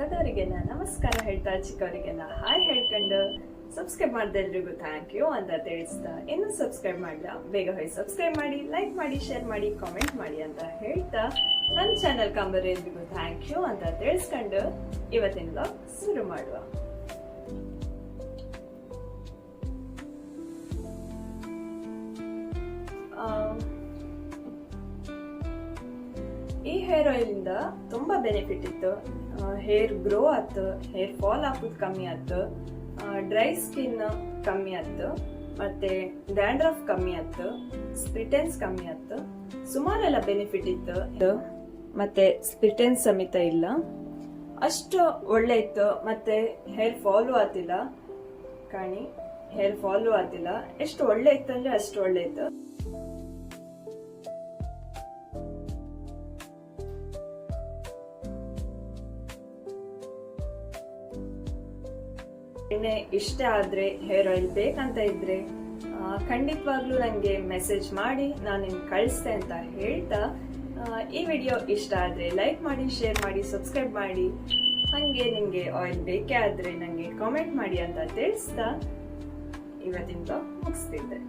ದೊಡ್ಡವರಿಗೆಲ್ಲ ನಮಸ್ಕಾರ ಹೇಳ್ತಾ ಚಿಕ್ಕವರಿಗೆಲ್ಲ ಹಾಯ್ ಹೇಳ್ಕೊಂಡು ಸಬ್ಸ್ಕ್ರೈಬ್ ಮಾಡಿದ ಎಲ್ರಿಗೂ ಥ್ಯಾಂಕ್ ಯು ಅಂತ ತಿಳಿಸ್ತಾ ಇನ್ನು ಸಬ್ಸ್ಕ್ರೈಬ್ ಮಾಡಲ್ಲ ಬೇಗ ಹೋಗಿ ಸಬ್ಸ್ಕ್ರೈಬ್ ಮಾಡಿ, ಲೈಕ್ ಮಾಡಿ, ಶೇರ್ ಮಾಡಿ, ಕಾಮೆಂಟ್ ಮಾಡಿ ಅಂತ ಹೇಳ್ತಾ ನನ್ನ ಚಾನಲ್ ಕಂಬರ್ ಎಲ್ರಿಗೂ ಥ್ಯಾಂಕ್ ಯು ಅಂತ ತಿಳಿಸ್ಕೊಂಡು ಇವತ್ತಿನ ವ್ಲಾಗ್ ಶುರು ಮಾಡುವ. ಈ ಹೇರ್ ಆಯಿಲ್ ಇಂದ ತುಂಬಾ ಬೆನಿಫಿಟ್ ಇತ್ತು. ಹೇರ್ ಗ್ರೋ ಆಯ್ತು, ಹೇರ್ ಫಾಲ್ ಆಗೋದು ಕಮ್ಮಿ ಆಯ್ತು, ಡ್ರೈ ಸ್ಕಿನ್ ಕಮ್ಮಿ ಆಯ್ತು, ಮತ್ತೆ ಡ್ಯಾಂಡ್ರಫ್ ಕಮ್ಮಿ ಆಯ್ತು, ಸ್ಪ್ಲಿಟೆನ್ಸ್ ಕಮ್ಮಿ ಆಯ್ತು, ಸುಮಾರೆಲ್ಲ ಬೆನಿಫಿಟ್ ಇತ್ತು. ಮತ್ತೆ ಸ್ಪ್ಲಿಟೆನ್ಸ್ ಸಮೇತ ಇಲ್ಲ, ಅಷ್ಟು ಒಳ್ಳೆ ಇತ್ತು. ಮತ್ತೆ ಹೇರ್ ಫಾಲು ಆತಿಲ್ಲ, ಕಾಣಿ ಹೇರ್ ಫಾಲು ಆತಿಲ್ಲ. ಎಷ್ಟು ಒಳ್ಳೆ ಇತ್ತು ಅಂದ್ರೆ ಅಷ್ಟು ಒಳ್ಳೆ ಇತ್ತು. ಇಷ್ಟ ಆದ್ರೆ ಹೇರ್ ಆಯಿಲ್ ಬೇಕಂತ ಇದ್ರೆ ಖಂಡಿತವಾಗ್ಲೂ ನಂಗೆ ಮೆಸೇಜ್ ಮಾಡಿ ನಾನು ನಿಮ್ಗೆ ಕಳಿಸ್ತೆ ಅಂತ ಹೇಳ್ತಾ, ಈ ವಿಡಿಯೋ ಇಷ್ಟ ಆದ್ರೆ ಲೈಕ್ ಮಾಡಿ, ಶೇರ್ ಮಾಡಿ, ಸಬ್ಸ್ಕ್ರೈಬ್ ಮಾಡಿ, ಹಂಗೆ ನಿಮ್ಗೆ ಆಯಿಲ್ ಬೇಕೇ ಆದ್ರೆ ನಂಗೆ ಕಾಮೆಂಟ್ ಮಾಡಿ ಅಂತ ತಿಳಿಸ್ತಾ ಇವತ್ತಿಂದ ಮುಗಿಸ್ತಿದ್ದೆ.